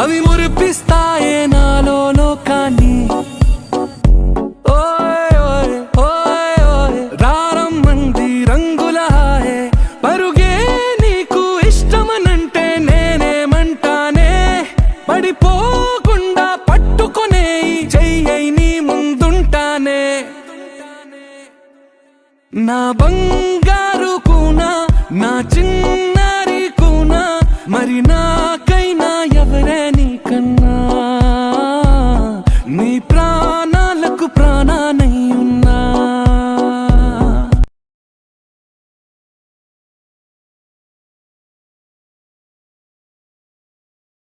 అవి మురిపిస్తాయే నాలో లోకాన్ని. ఓయ్ ఓయ్ ఓయ్ ఓయ్ రారమ్మంది రంగుల హాయే, పరుగే నీకు ఇష్టమనంటే నేనేమంటానే. పడిపోకుండా పట్టుకునే చెయ్యై నీ ముందుంటానే. నా బంగారు కూనా, నా చిన్నారి కూనా, మరి నాకైనా ఎవరే